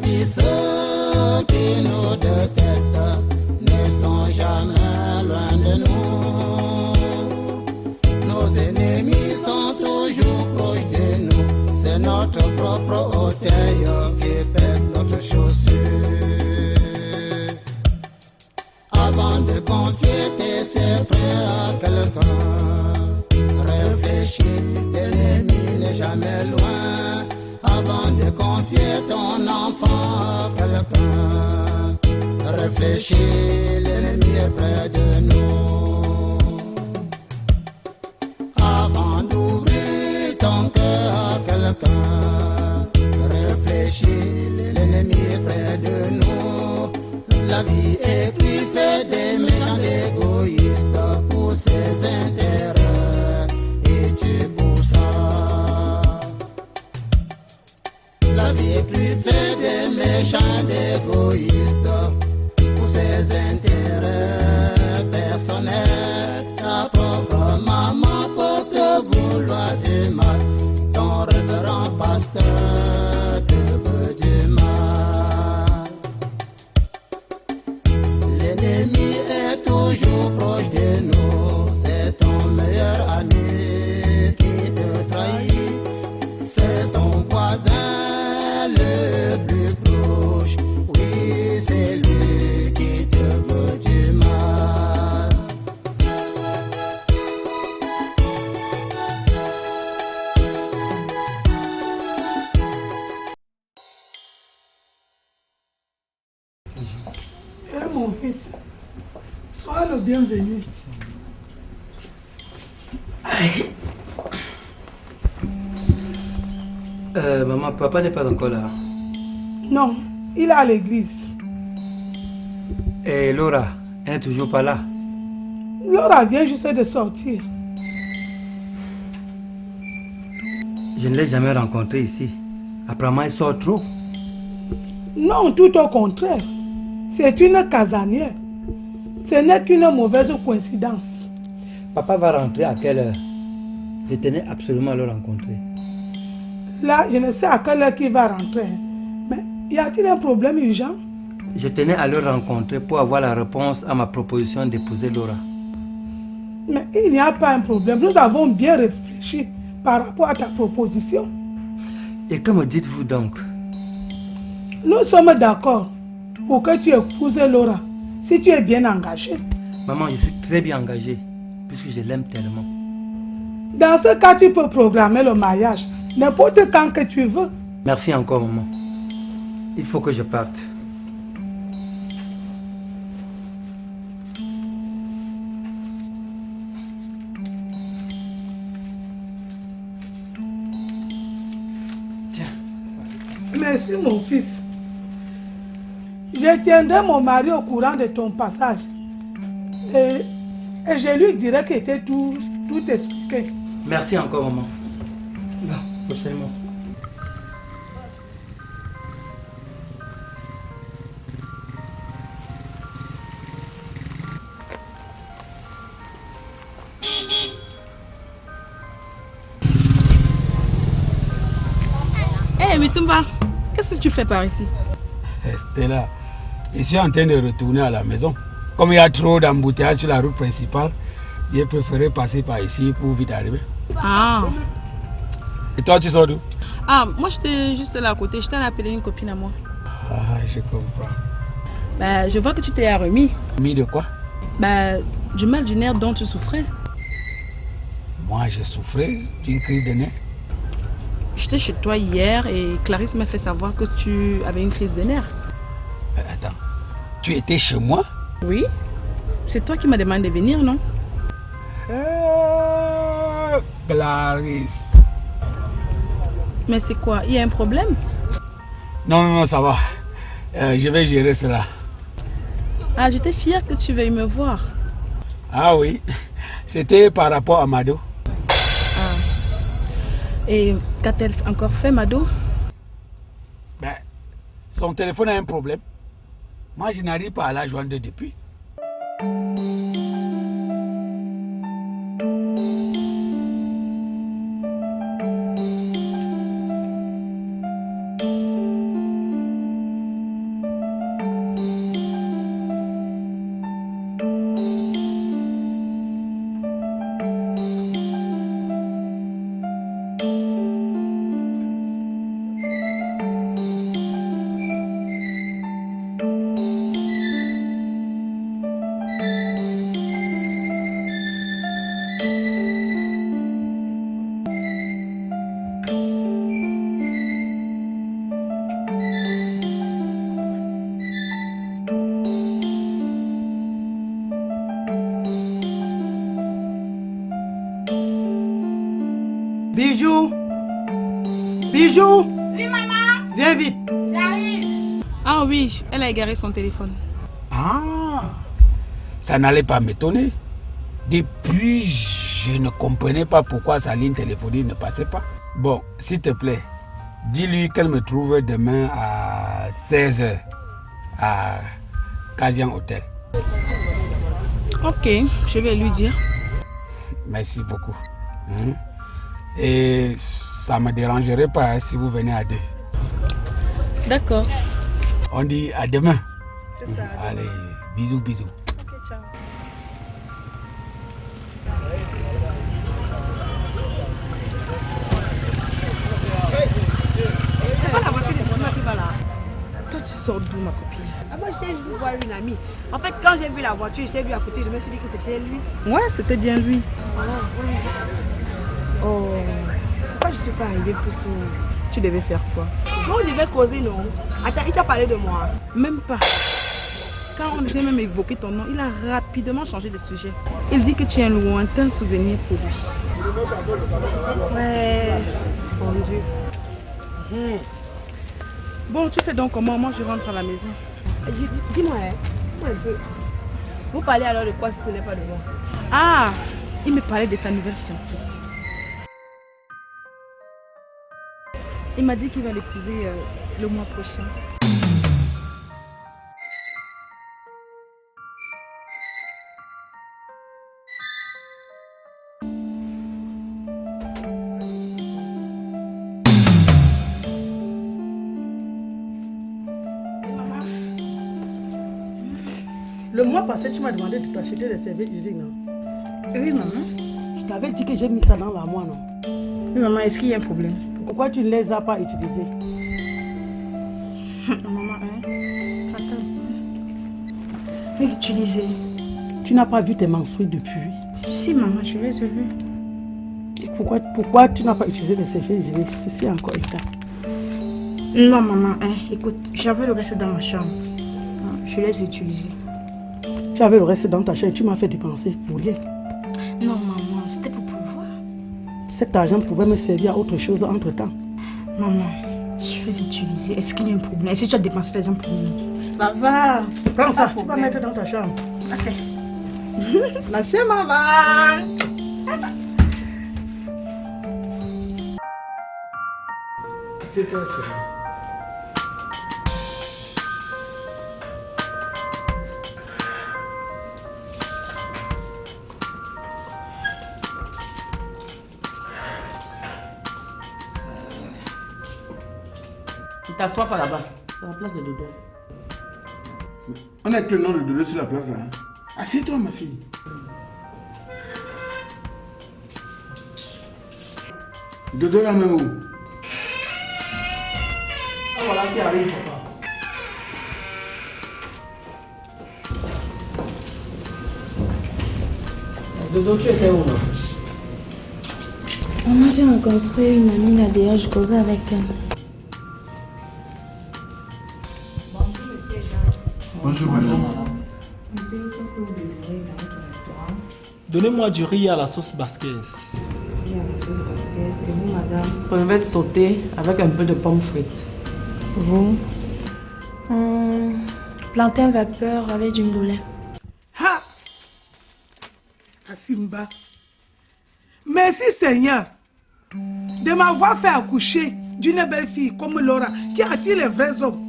vie, ceux qui nous détestent ne sont jamais loin de nous. Nos ennemis sont toujours proches de nous. C'est notre propre orteil qui pèse notre chaussure. Avant de confier tes secrets à quelqu'un, réfléchis, l'ennemi n'est jamais loin. Avant de confier ton enfant à quelqu'un, réfléchis, l'ennemi est près de nous. Avant d'ouvrir ton cœur à quelqu'un, réfléchis, l'ennemi est près de nous. La vie est plus faite des méchants égoïstes pour ses intérêts, et tu pour ça. La vie est plus faite des méchants égoïstes pour ses intérêts personnels. Ta propre maman peut te vouloir du mal, ton révérend pasteur te veut du mal. L'ennemi est toujours proche de nous, c'est ton meilleur ami qui te trahit, c'est ton voisin le plus proche, oui c'est lui qui te veut du mal. Mon fils, sois le bienvenu. Maman, papa n'est pas encore là. Non, il est à l'église. Et Laura, elle n'est toujours pas là. Laura vient juste de sortir. Je ne l'ai jamais rencontrée ici. Apparemment, elle sort trop. Non, tout au contraire. C'est une casanière. Ce n'est qu'une mauvaise coïncidence. Papa va rentrer à quelle heure? Je tenais absolument à le rencontrer. Là, je ne sais à quelle heure il va rentrer. Mais y a-t-il un problème urgent? Je tenais à le rencontrer pour avoir la réponse à ma proposition d'épouser Laura. Mais il n'y a pas un problème. Nous avons bien réfléchi par rapport à ta proposition. Et que me dites-vous donc? Nous sommes d'accord pour que tu épouses Laura si tu es bien engagé. Maman, je suis très bien engagé puisque je l'aime tellement. Dans ce cas, tu peux programmer le mariage n'importe quand que tu veux. Merci encore, maman. Il faut que je parte. Tiens. Merci, mon fils. Je tiendrai mon mari au courant de ton passage. Et je lui dirai que était tout expliqué. Merci encore, maman. Non, prochainement. Hé, Mitumba, qu'est-ce que tu fais par ici? Stella, je suis en train de retourner à la maison. Comme il y a trop d'embouteillages sur la route principale, j'ai préféré passer par ici pour vite arriver. Ah. Et toi, tu sors d'où? Ah, moi j'étais juste là à côté. Je t'ai appelé une copine à moi. Ah, je comprends. Bah, je vois que tu t'es remis. Remis de quoi? Bah, du mal du nerf dont tu souffrais. Moi, j'ai souffert d'une crise de nerfs. J'étais chez toi hier et Clarisse m'a fait savoir que tu avais une crise de nerfs. Attends, tu étais chez moi? Oui. C'est toi qui m'as demandé de venir, non? Clarisse. Mais c'est quoi? Il y a un problème? Non, ça va. Je vais gérer cela. Ah, j'étais fière que tu veuilles me voir. Ah oui, c'était par rapport à Mado. Ah. Et qu'a-t-elle encore fait, Mado? Ben, son téléphone a un problème. Moi, je n'arrive pas à la joindre depuis. Bijou. Oui, maman. Viens vite. J'arrive. Ah oui, elle a égaré son téléphone. Ah, ça n'allait pas m'étonner. Depuis, je ne comprenais pas pourquoi sa ligne téléphonique ne passait pas. Bon, s'il te plaît, dis-lui qu'elle me trouve demain à 16h à Kazian Hotel. Ok, je vais lui dire. Merci beaucoup. Et ça ne me dérangerait pas si vous venez à 2. D'accord. On dit à demain. C'est ça. Allez, bisous, bisous. Ok, ciao. C'est pas la voiture de Bruno qui va là. Toi, tu sors d'où, ma copine? Ah, moi, j'étais juste voir une amie. En fait, quand j'ai vu la voiture, j'étais vu à côté, je me suis dit que c'était lui. Ouais, c'était bien lui. Oh, pourquoi je suis pas arrivée plus tôt? Tu devais faire quoi? Moi, on devait causer, non? Attends, il t'a parlé de moi. Même pas. Quand on a même évoqué ton nom, il a rapidement changé de sujet. Il dit que tu es un lointain souvenir pour lui. Ouais, mon Dieu. Bon, tu fais donc comment? Moi, je rentre à la maison. Dis-moi, dis-moi un peu. Vous parlez alors de quoi si ce n'est pas de moi? Ah, il me parlait de sa nouvelle fiancée. Il m'a dit qu'il va l'épouser le mois prochain. Le mois passé, tu m'as demandé de t'acheter des serviettes hygiéniques, non? Oui, maman. Je t'avais dit que j'ai mis ça dans l'armoire, non? Oui, maman, est-ce qu'il y a un problème? Pourquoi tu ne les as pas utilisés? Maman, attends. Mais utiliser. Tu n'as pas vu tes menstrues depuis? Si, maman, je les ai vus. Et pourquoi tu n'as pas utilisé les serviettes hygiéniques? Ceci encore état. Non, maman, écoute, j'avais le reste dans ma chambre. Je les ai utilisés. Tu avais le reste dans ta chambre et tu m'as fait dépenser pour rien. Non, maman, c'était pour pouvoir. Cet argent pouvait me servir à autre chose entre-temps. Maman, je vais l'utiliser. Est-ce qu'il y a un problème? Est-ce que tu as dépensé l'argent pour nous? Ça va. Prends ça, tu vas mettre dans ta chambre. Ok. Merci, maman. C'est toi, chérie. T'assois pas là-bas, c'est la place de Dodo. On a que le nom de Dodo sur la place là. Assieds-toi, ma fille. Dodo là même où? Ah voilà qui arrive, papa. Dodo, tu étais où, non? Maman, j'ai rencontré une amie là d'ailleurs, je causais avec elle. Bonjour, madame. Monsieur, qu'est-ce que vous désirez dans votre restaurant? Donnez-moi du riz à la sauce basquez. Il y a la sauce basquez. Et vous, madame? Crevette sautée avec un peu de pommes frites. Vous? Plantain vapeur avec du ndolé. Ha! Asimba. Merci Seigneur de m'avoir fait accoucher d'une belle fille comme Laura qui attire les vrais hommes.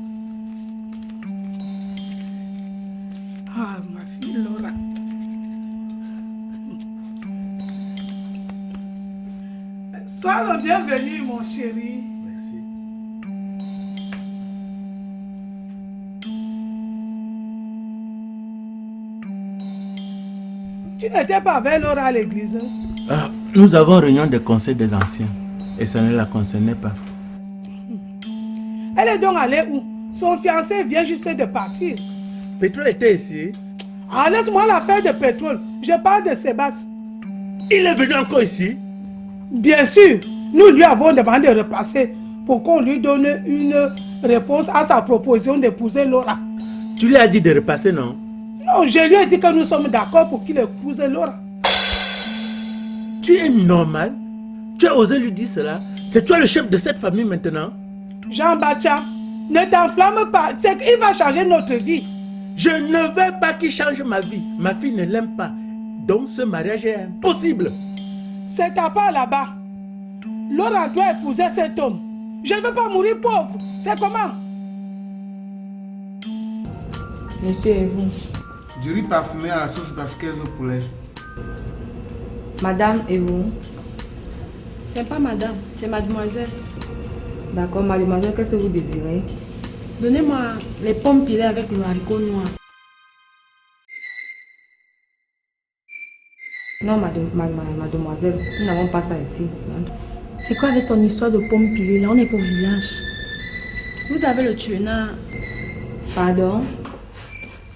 Ah, ma fille Laura. Sois le bienvenu, mon chéri. Merci. Tu n'étais pas avec Laura à l'église, hein? Ah, nous avons réunion des conseils des anciens et ça ne la concernait pas. Elle est donc allée où? Son fiancé vient juste de partir. Pétrole était ici. Ah, laisse-moi l'affaire de pétrole. Je parle de Sébastien. Il est venu encore ici. Bien sûr, nous lui avons demandé de repasser pour qu'on lui donne une réponse à sa proposition d'épouser Laura. Tu lui as dit de repasser, non? Non, je lui ai dit que nous sommes d'accord pour qu'il épouse Laura. Tu es normal? Tu as osé lui dire cela? C'est toi le chef de cette famille maintenant? Jean-Baptiste, ne t'enflamme pas, c'est qu'il va changer notre vie. Je ne veux pas qu'il change ma vie. Ma fille ne l'aime pas. Donc ce mariage est impossible. C'est ta part là-bas. Laura doit épouser cet homme. Je ne veux pas mourir pauvre. C'est comment? Monsieur et vous? Du riz parfumé à la sauce basquaise au poulet. Madame et vous? C'est pas madame, c'est mademoiselle. D'accord, mademoiselle, qu'est-ce que vous désirez? Donnez-moi les pommes pilées avec le haricot noir. Non, mademoiselle, nous n'avons pas ça ici. C'est quoi avec ton histoire de pommes pilées là? On est au village. Vous avez le tuna. Pardon?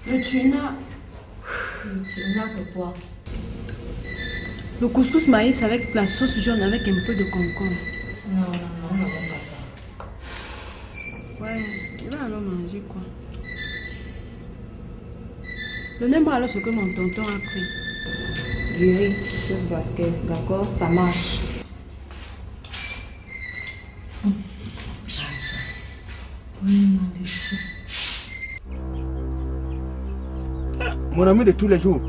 Le tuna. Le tuna, c'est quoi? Le couscous maïs avec la sauce jaune avec un peu de concombre. Non, on n'avons pas ça. Ouais, il va alors manger quoi? Donnez-moi alors ce que mon tonton a pris. Du riz, sauce basquaise, d'accord? Ça marche. Mon ami de tous les jours,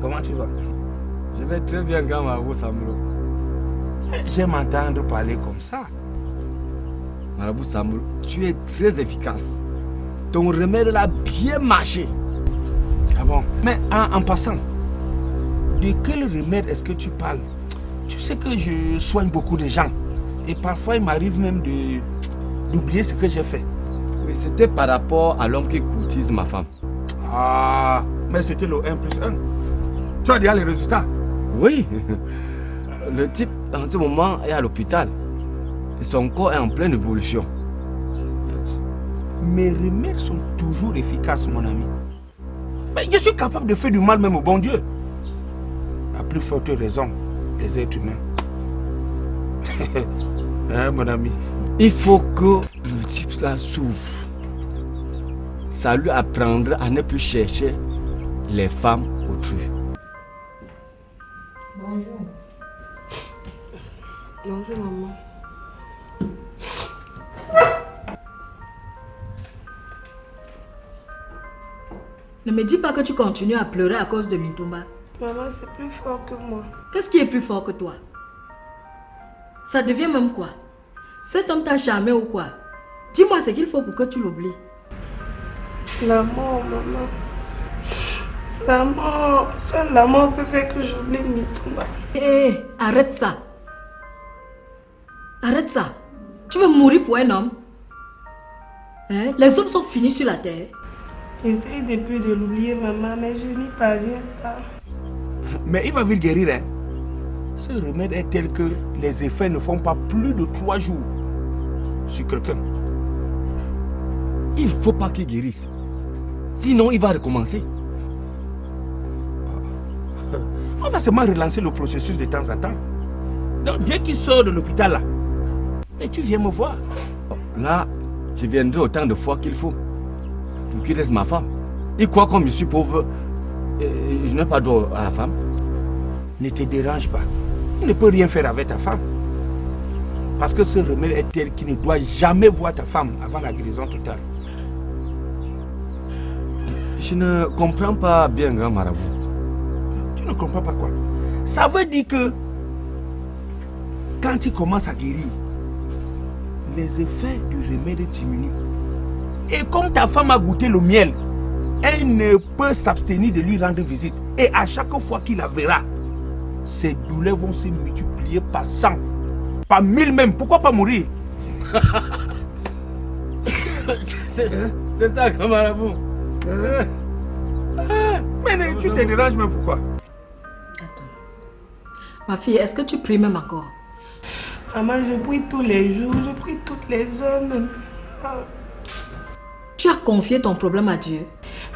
comment tu vas? Je vais très bien, grand Marabout Samblo. J'aime m'entendre parler comme ça. Marabout Samblo, tu es très efficace. Ton remède a bien marché. Ah bon? Mais en passant, de quel remède est-ce que tu parles? Tu sais que je soigne beaucoup de gens. Et parfois, il m'arrive même d'oublier ce que j'ai fait. Oui, c'était par rapport à l'homme qui courtise ma femme. Ah, mais c'était le 1+1. Tu as déjà les résultats? Oui. Le type, en ce moment, est à l'hôpital. Et son corps est en pleine évolution. Mes remèdes sont toujours efficaces, mon ami. Mais je suis capable de faire du mal même au bon Dieu. À plus forte raison, les êtres humains. Hein, mon ami? Il faut que le type là s'ouvre. Ça lui apprendra à ne plus chercher les femmes autrui. Bonjour. Bonjour, maman. Ne me dis pas que tu continues à pleurer à cause de Mintumba. Maman, c'est plus fort que moi. Qu'est-ce qui est plus fort que toi? Ça devient même quoi? Cet homme t'a charmé ou quoi? Dis-moi ce qu'il faut pour que tu l'oublies. La mort, maman. La mort. Seule la mort peut faire que j'oublie Mintumba. Hé, arrête ça. Arrête ça. Tu veux mourir pour un homme? Hein? Les hommes sont finis sur la terre. J'essaie depuis de l'oublier, maman, mais je n'y parviens pas. Mais il va vite guérir, hein. Ce remède est tel que les effets ne font pas plus de 3 jours sur quelqu'un. Il ne faut pas qu'il guérisse. Sinon, il va recommencer. On va seulement relancer le processus de temps en temps. Donc, dès qu'il sort de l'hôpital, là, mais tu viens me voir. Là, je viendrai autant de fois qu'il faut. Pour qu'il laisse ma femme. Il croit comme je suis pauvre. Je n'ai pas droit à la femme. Ne te dérange pas. Il ne peut rien faire avec ta femme. Parce que ce remède est tel qu'il ne doit jamais voir ta femme avant la guérison totale. Je ne comprends pas bien, grand marabout. Tu ne comprends pas quoi? Ça veut dire que quand il commence à guérir, les effets du remède diminuent. Et comme ta femme a goûté le miel, elle ne peut s'abstenir de lui rendre visite. Et à chaque fois qu'il la verra, ses douleurs vont se multiplier par 100, par 1000 même. Pourquoi pas mourir? C'est ça, grand marabout. Mais tu te déranges même pourquoi? Ma fille, est-ce que tu pries même encore? Maman, je prie tous les jours, je prie toutes les heures. Tu as confié ton problème à Dieu.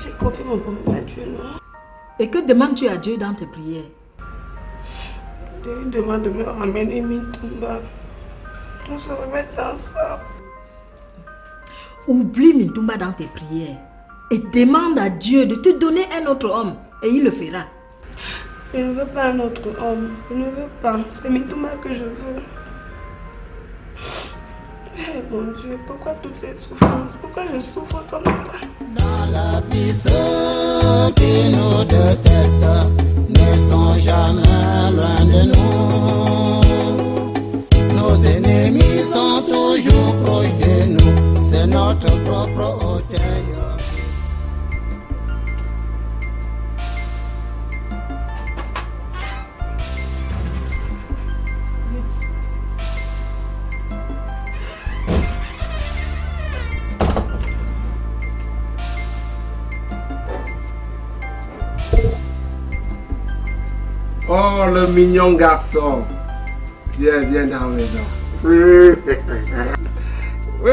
J'ai confié mon problème à Dieu, non? Et que demandes-tu à Dieu dans tes prières? Dieu demande de me ramener Mintumba. On se remet ensemble. Oublie Mintumba dans tes prières. Et demande à Dieu de te donner un autre homme. Et il le fera. Je ne veux pas un autre homme. Je ne veux pas. C'est Mintumba que je veux. Mon Dieu, pourquoi toutes ces souffrances? Pourquoi je souffre comme ça? Dans la vie, ceux qui nous détestent ne sont jamais loin de nous. Nos ennemis sont toujours proches de nous. C'est notre propre hôtel. Oh, le mignon garçon. Viens dans mes bras. Oui.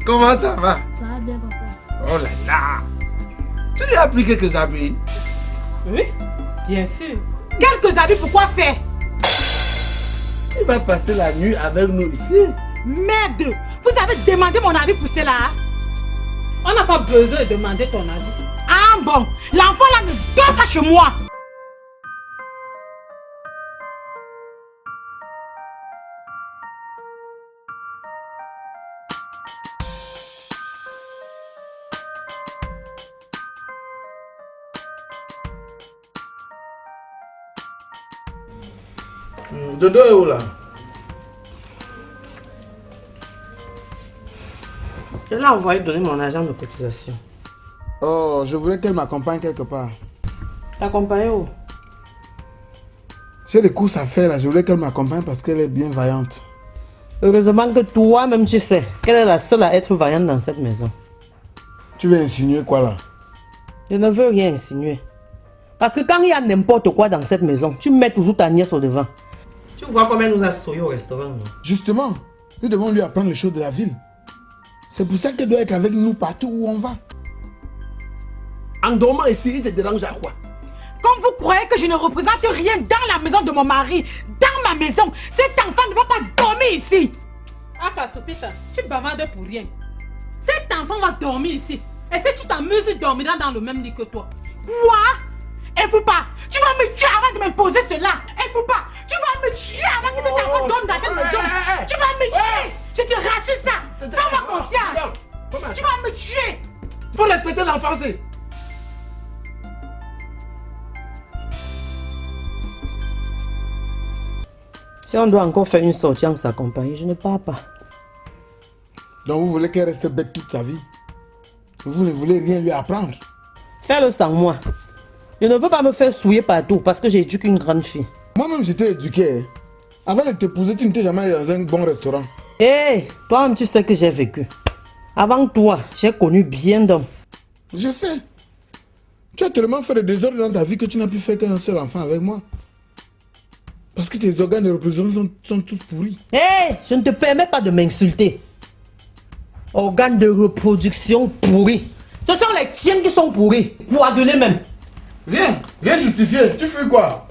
Comment ça va? Ça va bien, papa. Oh là là. Tu lui as pris quelques habits? Oui, bien sûr. Quelques habits pour quoi faire? Il va passer la nuit avec nous ici. Merde! Vous avez demandé mon avis pour cela? On n'a pas besoin de demander ton avis. Ah bon? L'enfant là ne dort pas chez moi. Dodo est où là? Elle a envoyé donner mon argent de cotisation. Oh, je voulais qu'elle m'accompagne quelque part. T'accompagner où? J'ai des courses à faire là, je voulais qu'elle m'accompagne parce qu'elle est bien vaillante. Heureusement que toi-même tu sais qu'elle est la seule à être vaillante dans cette maison. Tu veux insinuer quoi là? Je ne veux rien insinuer. Parce que quand il y a n'importe quoi dans cette maison, tu mets toujours ta nièce au devant. Tu vois comment elle nous a soyé au restaurant, non? Justement, nous devons lui apprendre les choses de la ville. C'est pour ça qu'elle doit être avec nous partout où on va. En dormant ici, il te dérange à quoi? Comme vous croyez que je ne représente rien dans la maison de mon mari, dans ma maison, cet enfant ne va pas dormir ici. Ah, Kasopita, tu bavardes pour rien. Cet enfant va dormir ici. Et si tu t'amuses, il dormira dans le même lit que toi. Quoi? Et Poupa, tu vas me tuer avant de m'imposer cela. Et Poupa, tu vas me tuer avant que cet enfant dorme dans cette maison. Tu vas me tuer. Je te rassure ça. Fais-moi confiance. Tu vas me tuer. Il faut respecter l'enfance. Si on doit encore faire une sortie en sa compagnie, je ne pars pas. Donc vous voulez qu'elle reste bête toute sa vie? Vous ne voulez rien lui apprendre? Fais-le sans moi. Je ne veux pas me faire souiller partout parce que j'éduque une grande fille. Moi-même, j'étais éduqué. Avant de t'épouser, tu n'étais jamais dans un bon restaurant. Hé, toi-même, tu sais que j'ai vécu. Avant toi, j'ai connu bien d'hommes. Je sais. Tu as tellement fait de désordre dans ta vie que tu n'as pu faire qu'un seul enfant avec moi. Parce que tes organes de reproduction sont tous pourris. Hé, je ne te permets pas de m'insulter. Organes de reproduction pourris. Ce sont les tiens qui sont pourris. Coagulés même. Viens justifier. Tu fais quoi?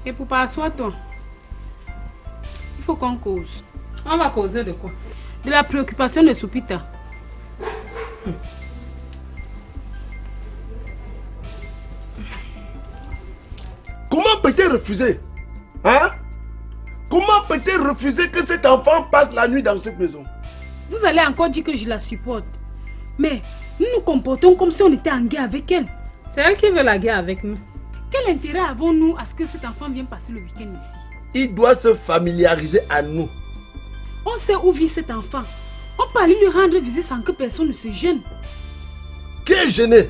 Et pour pas asseoir-toi. Il faut qu'on cause. On va causer de quoi? De la préoccupation de Soupita. Comment peut-elle refuser? Hein? Comment peut-elle refuser que cet enfant passe la nuit dans cette maison? Vous allez encore dire que je la supporte. Mais nous nous comportons comme si on était en guerre avec elle. C'est elle qui veut la guerre avec nous. Quel intérêt avons-nous à ce que cet enfant vienne passer le week-end ici? Il doit se familiariser à nous. On sait où vit cet enfant. On peut aller lui rendre visite sans que personne ne se gêne. Qui est gêné?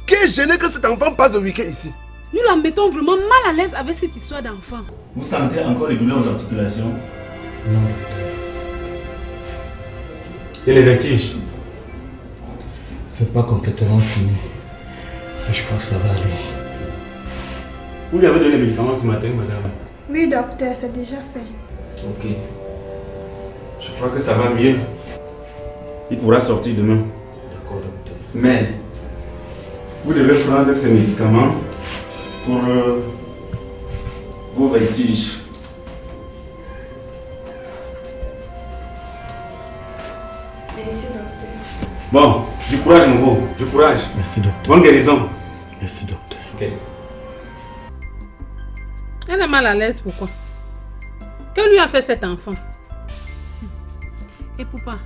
Qui est gêné que cet enfant passe le week-end ici? Nous la mettons vraiment mal à l'aise avec cette histoire d'enfant. Vous sentez encore les douleurs aux articulations? Non, docteur. Et les vertiges? C'est pas complètement fini. Mais je crois que ça va aller. Vous lui avez donné les médicaments ce matin, madame? Oui, docteur, c'est déjà fait. Ok. Je crois que ça va mieux. Il pourra sortir demain. D'accord, docteur. Mais, vous devez prendre ces médicaments pour vos vertiges. Merci, docteur. Bon, du courage, mon beau. Du courage. Merci, docteur. Bonne guérison. Merci, docteur. Ok. Elle est mal à l'aise, pourquoi? Que lui a fait cet enfant? Et papa,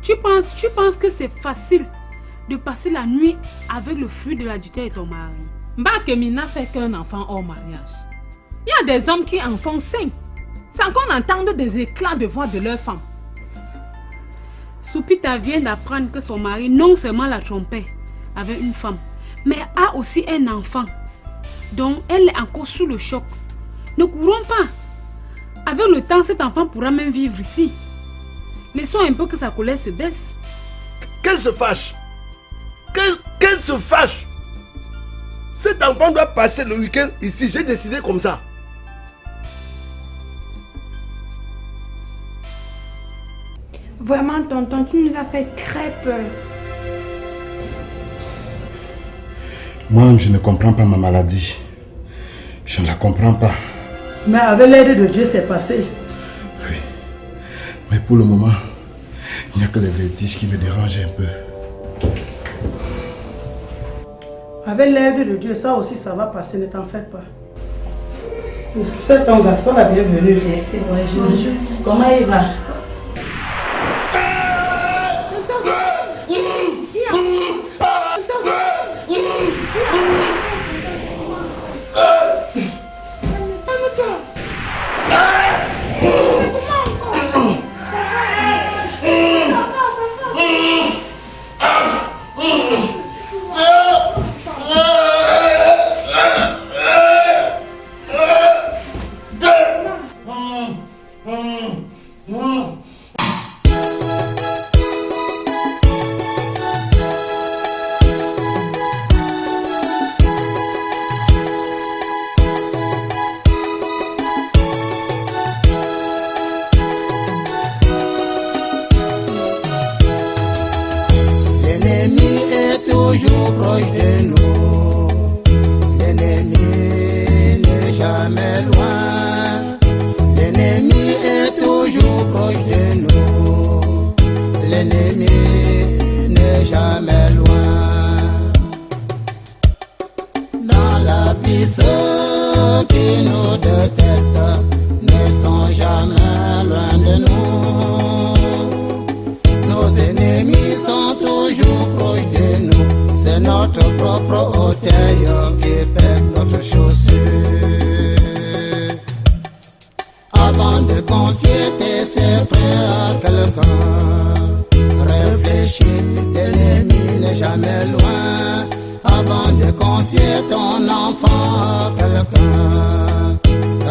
tu penses que c'est facile de passer la nuit avec le fruit de l'adultère de ton mari? Mbakemi n'a fait qu'un enfant hors mariage. Il y a des hommes qui en font 5 sans qu'on entende des éclats de voix de leur femme. Soupita vient d'apprendre que son mari non seulement la trompait avec une femme, mais a aussi un enfant. Donc elle est encore sous le choc. Ne courons pas. Avec le temps, cet enfant pourra même vivre ici. Laissons un peu que sa colère se baisse. Qu'elle se fâche. Qu'elle se fâche. Cet enfant doit passer le week-end ici. J'ai décidé comme ça. Vraiment, tonton, tu nous as fait très peur. Moi, je ne comprends pas ma maladie. Je ne la comprends pas. Mais avec l'aide de Dieu, c'est passé. Oui. Mais pour le moment, il n'y a que les vertiges qui me dérangent un peu. Avec l'aide de Dieu, ça aussi, ça va passer, ne t'en fais pas. C'est ton garçon, la bienvenue. Merci, bonjour. Comment il va?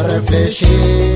Réfléchis.